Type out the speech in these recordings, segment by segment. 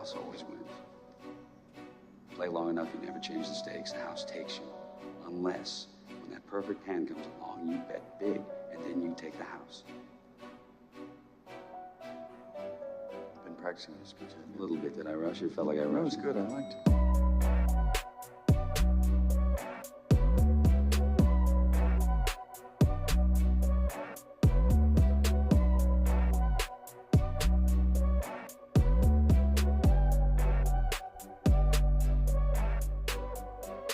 house always wins. Play long enough, you never change the stakes, the house takes you. Unless, when that perfect hand comes along, you bet big, and then you take the house. Been practicing this a little bit. Did I rush it? Felt like I rushed. That was good. I liked it.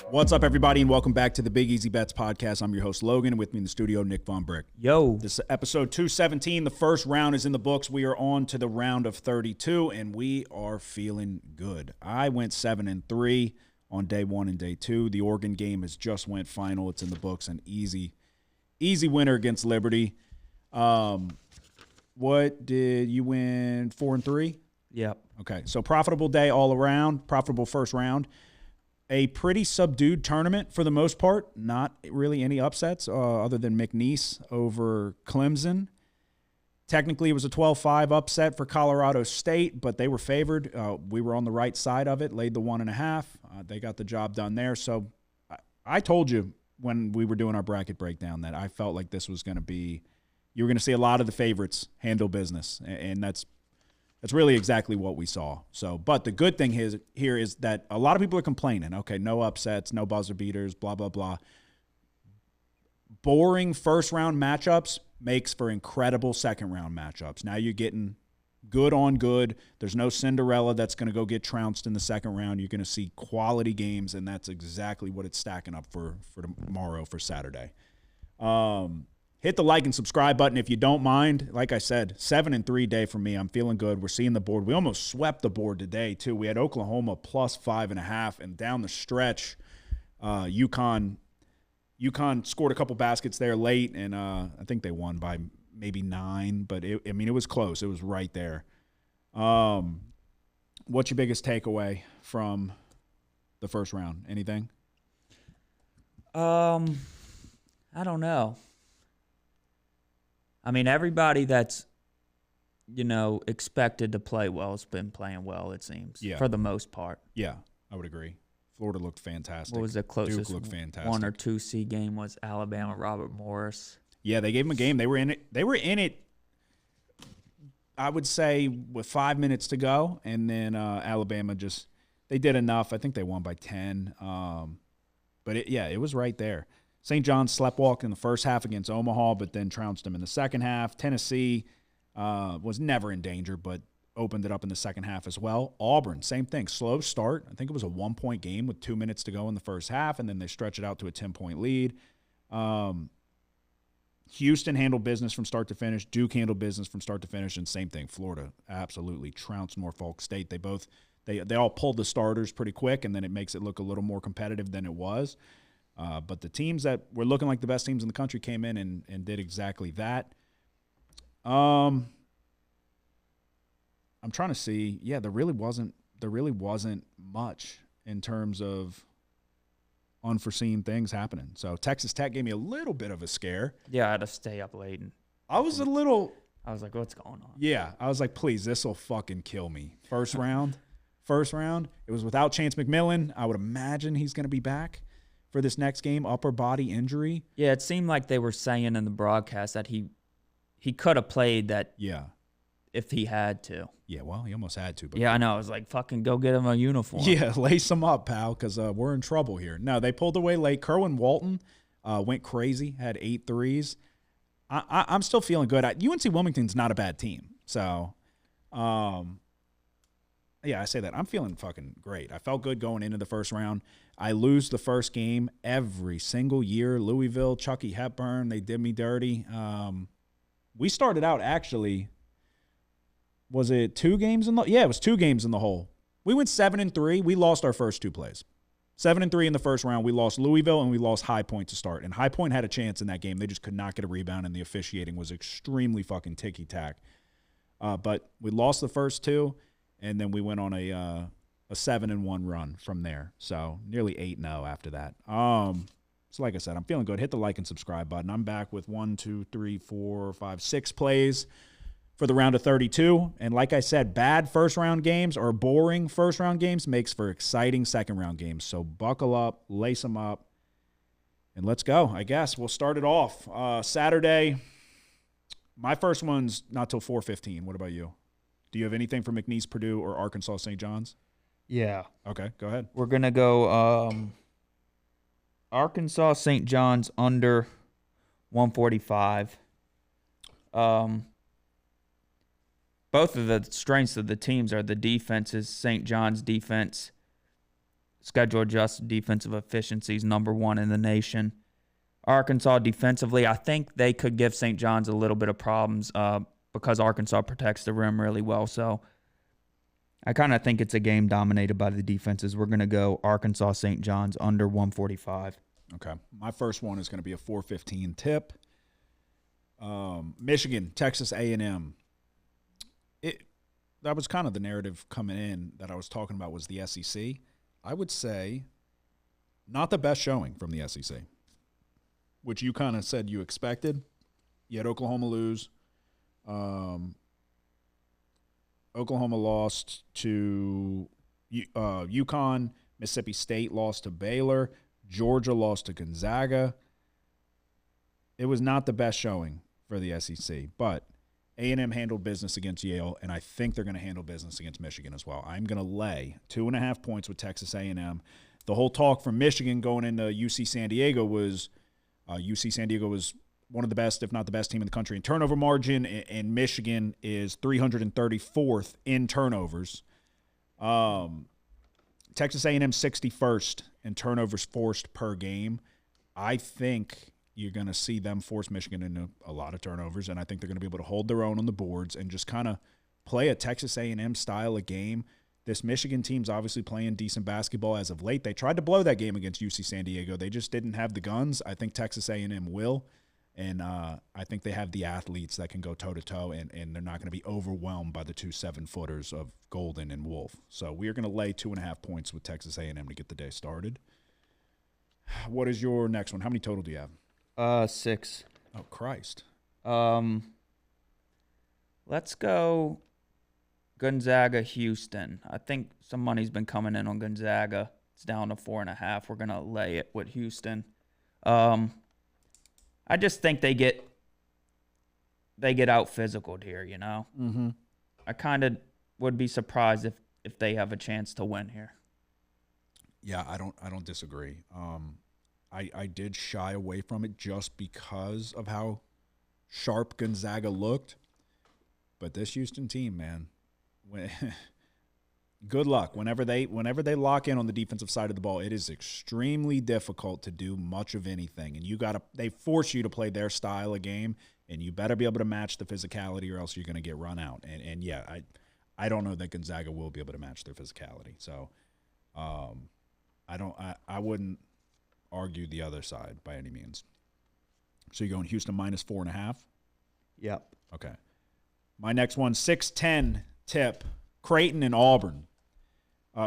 What's up, everybody, and welcome back to the Big Easy Bets podcast. I'm your host, Logan, and with me in the studio, Nick Von Brick. Yo. This is episode 217. The first round is in the books. We are on to the round of 32, and we are feeling good. I went 7-3 on day one and day two. The Oregon game has just went final. It's in the books. An easy winner against Liberty. What did you win? 4-3? Yep. Okay, so profitable day all around, profitable first round. A pretty subdued tournament for the most part. Not really any upsets other than McNeese over Clemson. Technically, it was a 12-5 upset for Colorado State, but they were favored. We were on the right side of it, laid the 1.5. They got the job done there. So I told you when we were doing our bracket breakdown that I felt like this was going to be – you were going to see a lot of the favorites handle business, and that's really exactly what we saw. So, but the good thing here is that a lot of people are complaining. Okay, no upsets, no buzzer beaters, blah, blah, blah. Boring first-round matchups makes for incredible second-round matchups. Now you're getting good on good. There's no Cinderella that's going to go get trounced in the second round. You're going to see quality games, and that's exactly what it's stacking up for tomorrow, for Saturday. Hit the like and subscribe button if you don't mind. Like I said, 7-3 day for me. I'm feeling good. We're seeing the board. We almost swept the board today, too. We had Oklahoma plus 5.5, and down the stretch, UConn scored a couple baskets there late, and I think they won by maybe 9. But, it was close. It was right there. What's your biggest takeaway from the first round? Anything? I don't know. I mean, everybody that's, expected to play well has been playing well, it seems, for the most part. Yeah, I would agree. Florida looked fantastic. What was the closest Duke looked fantastic. 1 or 2 seed game was Alabama, Robert Morris. Yeah, they gave him a game. They were in it, I would say, with 5 minutes to go, and then Alabama they did enough. I think they won by 10. But it was right there. St. John's sleptwalked in the first half against Omaha, but then trounced them in the second half. Tennessee was never in danger, but opened it up in the second half as well. Auburn, same thing. Slow start. I think it was a 1-point game with 2 minutes to go in the first half, and then they stretch it out to a 10-point lead. Houston handled business from start to finish. Duke handled business from start to finish, and same thing. Florida absolutely trounced Norfolk State. They all pulled the starters pretty quick, and then it makes it look a little more competitive than it was. But the teams that were looking like the best teams in the country came in and did exactly that. I'm trying to see. Yeah, there really wasn't much in terms of unforeseen things happening. So Texas Tech gave me a little bit of a scare. Yeah, I had to stay up late. I was like, what's going on? Yeah, I was like, please, this will fucking kill me. First round, it was without Chance McMillan. I would imagine he's going to be back for this next game, upper body injury. Yeah, it seemed like they were saying in the broadcast that he could have played that. Yeah. If he had to. Yeah, well, he almost had to. But yeah, I know. I was like, fucking go get him a uniform. Yeah, lace him up, pal, because we're in trouble here. No, they pulled away late. Kerwin Walton went crazy, had 8 threes. I'm still feeling good. UNC Wilmington's not a bad team. So, yeah, I say that. I'm feeling fucking great. I felt good going into the first round. I lose the first game every single year. Louisville, Chucky Hepburn, they did me dirty. We started out actually, was it 2 games in the – yeah, it was 2 games in the hole. We went 7-3. We lost our first 2 plays. 7-3 in the first round. We lost Louisville and we lost High Point to start. And High Point had a chance in that game. They just could not get a rebound, and the officiating was extremely fucking ticky-tack. But we lost the first 2, and then we went on a 7-1 run from there. So nearly 8-0 after that. So like I said, I'm feeling good. Hit the like and subscribe button. I'm back with 6 plays for the round of 32. And like I said, bad first-round games or boring first-round games makes for exciting second-round games. So buckle up, lace them up, and let's go, I guess. We'll start it off. Saturday, my first one's not till 4:15. What about you? Do you have anything for McNeese, Purdue, or Arkansas St. John's? Yeah. Okay, go ahead. We're going to go Arkansas St. John's under 145. Both of the strengths of the teams are the defenses. St. John's defense, schedule adjusted defensive efficiency is number 1 in the nation. Arkansas defensively, I think they could give St. John's a little bit of problems because Arkansas protects the rim really well. So I kind of think it's a game dominated by the defenses. We're going to go Arkansas St. John's under 145. Okay. My first one is going to be a 4:15 tip. Michigan, Texas A&M. That was kind of the narrative coming in that I was talking about was the SEC. I would say not the best showing from the SEC, which you kind of said you expected. You had Oklahoma lose. Oklahoma lost to UConn. Mississippi State lost to Baylor. Georgia lost to Gonzaga. It was not the best showing for the SEC, but A&M handled business against Yale, and I think they're going to handle business against Michigan as well. I'm going to lay 2.5 points with Texas A&M. The whole talk from Michigan going into UC San Diego was UC San Diego was one of the best, if not the best team in the country in turnover margin, and Michigan is 334th in turnovers. Texas A&M 61st in turnovers forced per game. I think you're going to see them force Michigan into a lot of turnovers, and I think they're going to be able to hold their own on the boards and just kind of play a Texas A&M style of game. This Michigan team's obviously playing decent basketball as of late. They tried to blow that game against UC San Diego. They just didn't have the guns. I think Texas A&M will, and I think they have the athletes that can go toe-to-toe, and they're not going to be overwhelmed by the 2 7-footers of Golden and Wolf. So we are going to lay 2.5 points with Texas A&M to get the day started. What is your next one? How many total do you have? 6. Oh, Christ. Let's go Gonzaga, Houston. I think some money's been coming in on Gonzaga. It's down to 4.5. We're going to lay it with Houston. I just think they get out physicaled here, you know? Mm-hmm. I kind of would be surprised if they have a chance to win here. Yeah, I don't disagree. I did shy away from it just because of how sharp Gonzaga looked. But this Houston team, man, good luck. Whenever they lock in on the defensive side of the ball, it is extremely difficult to do much of anything. And they force you to play their style of game, and you better be able to match the physicality or else you're going to get run out. And yeah, I don't know that Gonzaga will be able to match their physicality. So I wouldn't argue the other side by any means. So you're going Houston minus 4.5? Yep. Okay. My next one, 6-10 tip, Creighton and Auburn.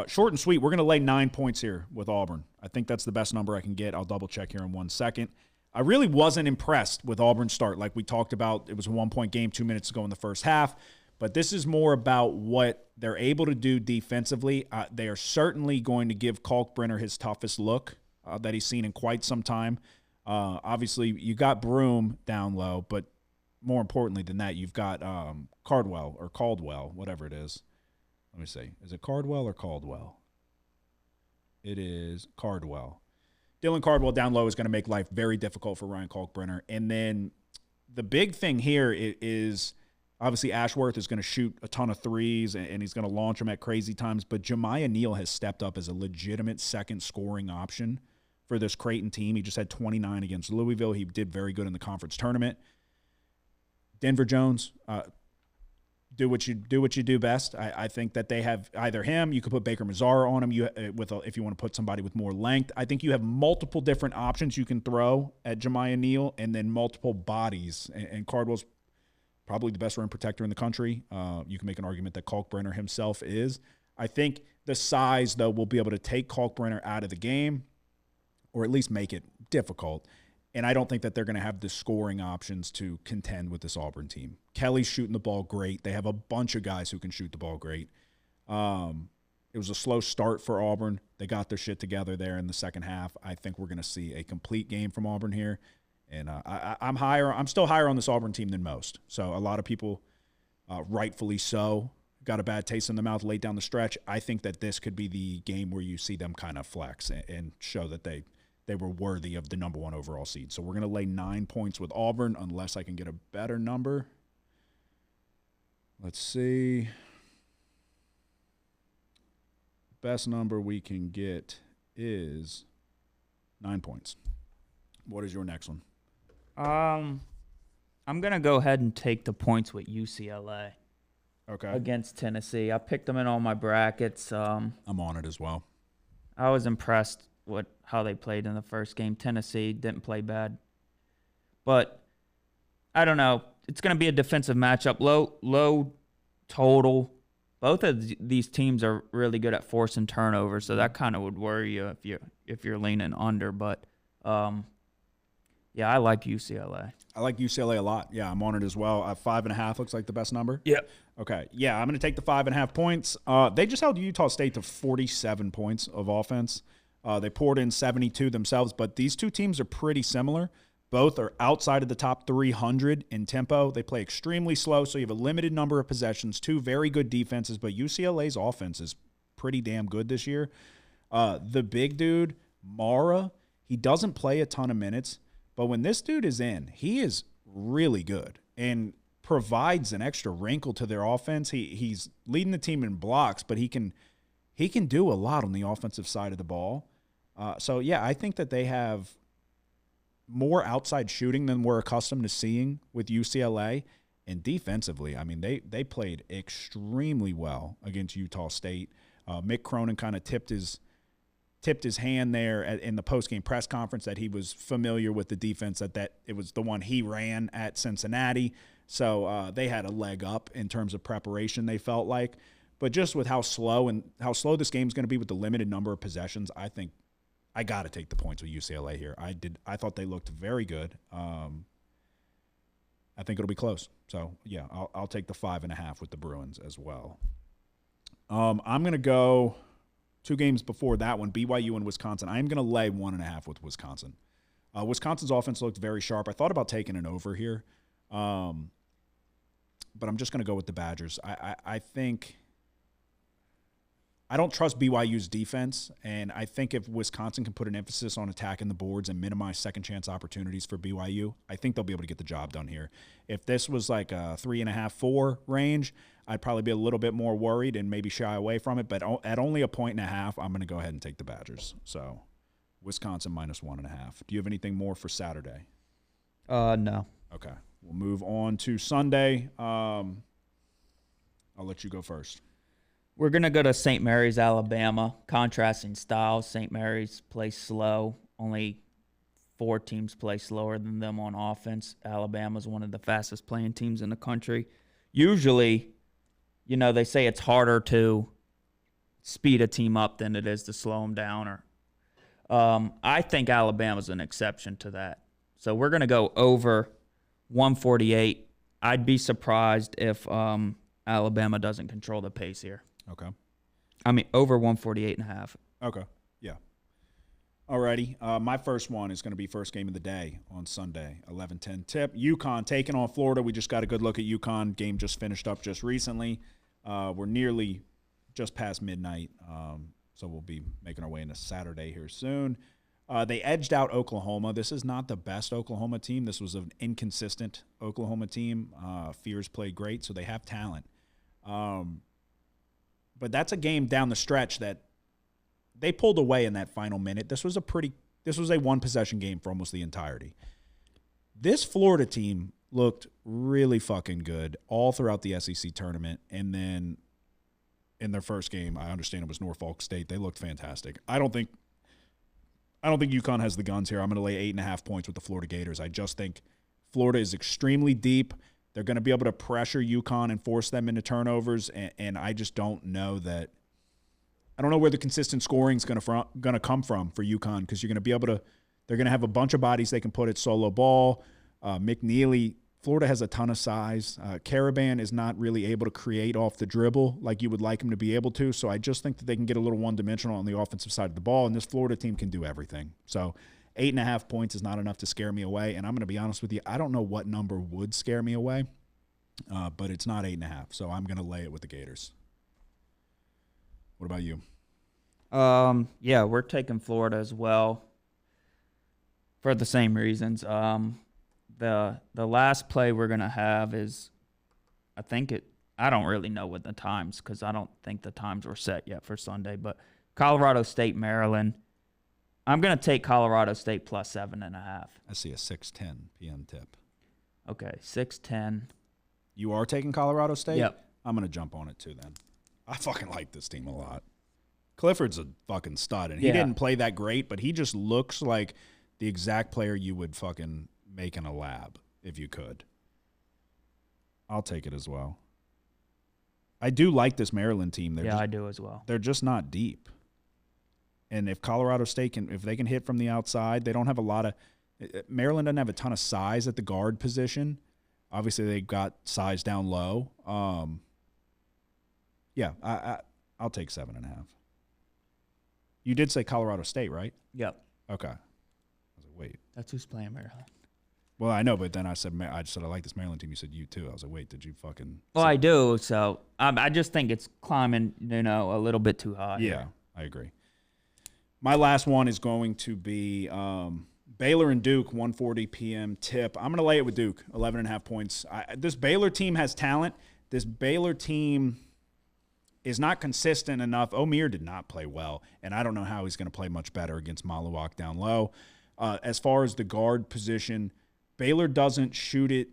Short and sweet, we're going to lay 9 points here with Auburn. I think that's the best number I can get. I'll double-check here in 1 second. I really wasn't impressed with Auburn's start. Like we talked about, it was a 1-point game 2 minutes ago in the first half. But this is more about what they're able to do defensively. They are certainly going to give Kalkbrenner his toughest look that he's seen in quite some time. Obviously, you got Broome down low, but more importantly than that, you've got Caldwell, whatever it is. Let me see. Is it Cardwell or Caldwell? It is Cardwell. Dylan Cardwell down low is going to make life very difficult for Ryan Kalkbrenner. And then the big thing here is obviously Ashworth is going to shoot a ton of threes, and he's going to launch them at crazy times. But Jemiah Neal has stepped up as a legitimate second scoring option for this Creighton team. He just had 29 against Louisville. He did very good in the conference tournament. Denver Jones, do what you do best. I think that they have either him. You could put Baker Mazara on him. If you want to put somebody with more length. I think you have multiple different options you can throw at Jemiah Neal, and then multiple bodies. And Cardwell's probably the best rim protector in the country. You can make an argument that Kalkbrenner himself is. I think the size, though, will be able to take Kalkbrenner out of the game, or at least make it difficult. And I don't think that they're going to have the scoring options to contend with this Auburn team. Kelly's shooting the ball great. They have a bunch of guys who can shoot the ball great. It was a slow start for Auburn. They got their shit together there in the second half. I think we're going to see a complete game from Auburn here. And I'm still higher on this Auburn team than most. So a lot of people, rightfully so, got a bad taste in the mouth late down the stretch. I think that this could be the game where you see them kind of flex and show that they were worthy of the number 1 overall seed. So we're going to lay 9 points with Auburn unless I can get a better number. Let's see. Best number we can get is 9 points. What is your next one? I'm going to go ahead and take the points with UCLA. Okay. Against Tennessee. I picked them in all my brackets. I'm on it as well. I was impressed with how they played in the first game. Tennessee didn't play bad. But I don't know. It's going to be a defensive matchup. Low total. Both of these teams are really good at forcing turnovers, so that kind of would worry you if you're leaning under. But yeah, I like UCLA. I like UCLA a lot. Yeah, I'm on it as well. 5.5 looks like the best number. Yep. Okay. Yeah, I'm going to take the 5.5 points. They just held Utah State to 47 points of offense. They poured in 72 themselves, but these two teams are pretty similar. Both are outside of the top 300 in tempo. They play extremely slow, so you have a limited number of possessions, 2 very good defenses, but UCLA's offense is pretty damn good this year. The big dude, Mara, he doesn't play a ton of minutes, but when this dude is in, he is really good and provides an extra wrinkle to their offense. He's leading the team in blocks, but he can do a lot on the offensive side of the ball. So, yeah, I think that they have more outside shooting than we're accustomed to seeing with UCLA. And defensively, I mean, they played extremely well against Utah State. Mick Cronin kind of tipped his hand there in the postgame press conference that he was familiar with the defense, that it was the one he ran at Cincinnati. So they had a leg up in terms of preparation, they felt like. But just with how slow this game's going to be with the limited number of possessions, I think I got to take the points with UCLA here. I thought they looked very good. I think it'll be close. So, yeah, I'll take the 5.5 with the Bruins as well. I'm going to go 2 games before that one, BYU and Wisconsin. I'm going to lay 1.5 with Wisconsin. Wisconsin's offense looked very sharp. I thought about taking an over here, but I'm just going to go with the Badgers. I think – I don't trust BYU's defense, and I think if Wisconsin can put an emphasis on attacking the boards and minimize second-chance opportunities for BYU, I think they'll be able to get the job done here. If this was like a 3.5, 4 range, I'd probably be a little bit more worried and maybe shy away from it. But at only 1.5, I'm going to go ahead and take the Badgers. So Wisconsin minus 1.5. Do you have anything more for Saturday? No. Okay. We'll move on to Sunday. I'll let you go first. We're going to go to St. Mary's, Alabama. Contrasting styles. St. Mary's plays slow. Only 4 teams play slower than them on offense. Alabama's one of the fastest playing teams in the country. Usually, they say it's harder to speed a team up than it is to slow them down. I think Alabama's an exception to that. So we're going to go over 148. I'd be surprised if Alabama doesn't control the pace here. Okay. I mean, over 148.5. Okay. Yeah. Alrighty. My first one is going to be first game of the day on Sunday, 11:10 tip. UConn taking on Florida. We just got a good look at UConn. Game just finished up just recently. We're nearly just past midnight, so we'll be making our way into Saturday here soon. They edged out Oklahoma. This is not the best Oklahoma team. This was an inconsistent Oklahoma team. Fears played great, so they have talent. But that's a game down the stretch that they pulled away in that final minute. This was a one-possession game for almost the entirety. This Florida team looked really fucking good all throughout the SEC tournament. And then in their first game, I understand it was Norfolk State. They looked fantastic. I don't think UConn has the guns here. I'm going to lay 8.5 points with the Florida Gators. I just think Florida is extremely deep. They're going to be able to pressure UConn and force them into turnovers, and I just don't know that. I don't know where the consistent scoring is going to come from for UConn, because you're going to be able to. They're going to have a bunch of bodies they can put at solo ball. McNeely, Florida has a ton of size. Caravan is not really able to create off the dribble like you would like him to be able to. So I just think that they can get a little one-dimensional on the offensive side of the ball, and this Florida team can do everything. So 8.5 points is not enough to scare me away. And I'm going to be honest with you, I don't know what number would scare me away, but it's not 8.5. So I'm going to lay it with the Gators. What about you? Yeah, we're taking Florida as well for the same reasons. The last play we're gonna have is, I don't really know what the times, because I don't think the times were set yet for Sunday. But Colorado State, Maryland. I'm gonna take Colorado State plus 7.5. I see a 6:10 p.m. tip. Okay, 6:10. You are taking Colorado State? Yep. I'm gonna jump on it too then. I fucking like this team a lot. Clifford's a fucking stud, and he didn't play that great, but he just looks like the exact player you would fucking make in a lab if you could. I'll take it as well. I do like this Maryland team. I do as well. They're just not deep. And if Colorado State if they can hit from the outside, they don't have a lot of – Maryland doesn't have a ton of size at the guard position. Obviously, they got size down low. I'll take 7.5. You did say Colorado State, right? Yep. Okay. I was like, wait. That's who's playing Maryland. Well, I know, but then I said I like this Maryland team. You said you too. I was like, wait, did you fucking? Well, I do. So I just think it's climbing, a little bit too high. Yeah, I agree. My last one is going to be Baylor and Duke, 1:40 p.m. tip. I'm going to lay it with Duke, 11.5 points. This Baylor team has talent. This Baylor team is not consistent enough. Omier did not play well, and I don't know how he's going to play much better against Maluak down low. As far as the guard position, Baylor doesn't shoot it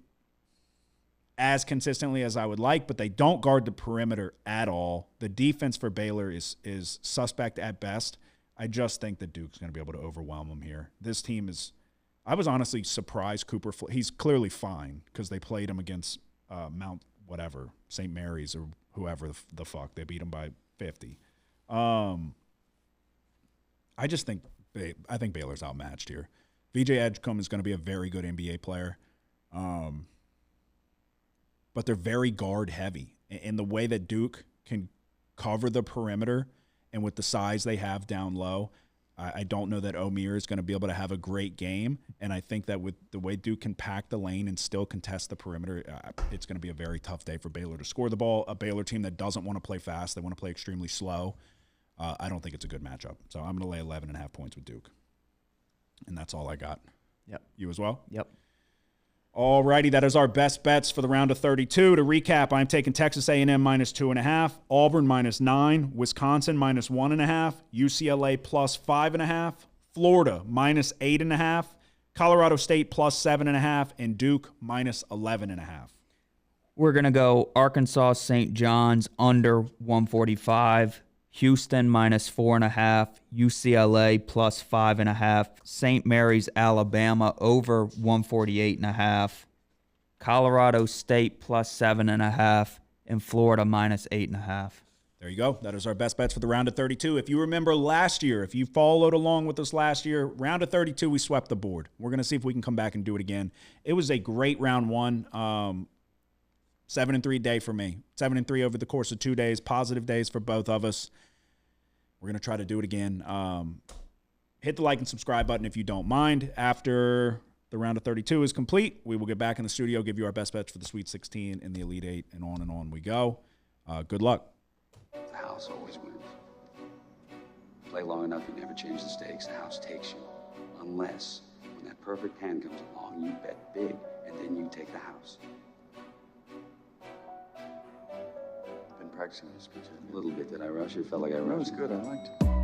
as consistently as I would like, but they don't guard the perimeter at all. The defense for Baylor is suspect at best. I just think that Duke's going to be able to overwhelm them here. This team is – I was honestly surprised Cooper – he's clearly fine because they played him against Mount whatever, St. Mary's or whoever the fuck. They beat him by 50. I think Baylor's outmatched here. VJ Edgecombe is going to be a very good NBA player. But they're very guard heavy. And the way that Duke can cover the perimeter and with the size they have down low, I don't know that Omier is going to be able to have a great game. And I think that with the way Duke can pack the lane and still contest the perimeter, it's going to be a very tough day for Baylor to score the ball. A Baylor team that doesn't want to play fast. They want to play extremely slow. I don't think it's a good matchup. So I'm going to lay 11.5 points with Duke. And that's all I got. Yep. You as well? Yep. All righty, that is our best bets for the round of 32. To recap, I'm taking Texas A&M minus 2.5, Auburn minus 9, Wisconsin minus 1.5, UCLA plus 5.5, Florida minus 8.5, Colorado State plus 7.5, and Duke minus 11.5. We're going to go Arkansas St. John's under 145, Houston minus 4.5, UCLA plus 5.5, St. Mary's, Alabama over 148.5, Colorado State plus 7.5, and Florida minus 8.5. There you go. That is our best bets for the round of 32. If you remember last year, if you followed along with us last year, round of 32, we swept the board. We're going to see if we can come back and do it again. It was a great round one. 7-3 day for me. 7-3 over the course of 2 days. Positive days for both of us. We're going to try to do it again. Hit the like and subscribe button if you don't mind. After the round of 32 is complete, we will get back in the studio, give you our best bets for the Sweet 16 and the Elite 8, and on we go. Good luck. The house always wins. Play long enough, you never change the stakes. The house takes you. Unless, when that perfect hand comes along, you bet big, and then you take the house. Been practicing this pitch a little bit. Did I rush it? Felt like I rushed. That was good. I liked it.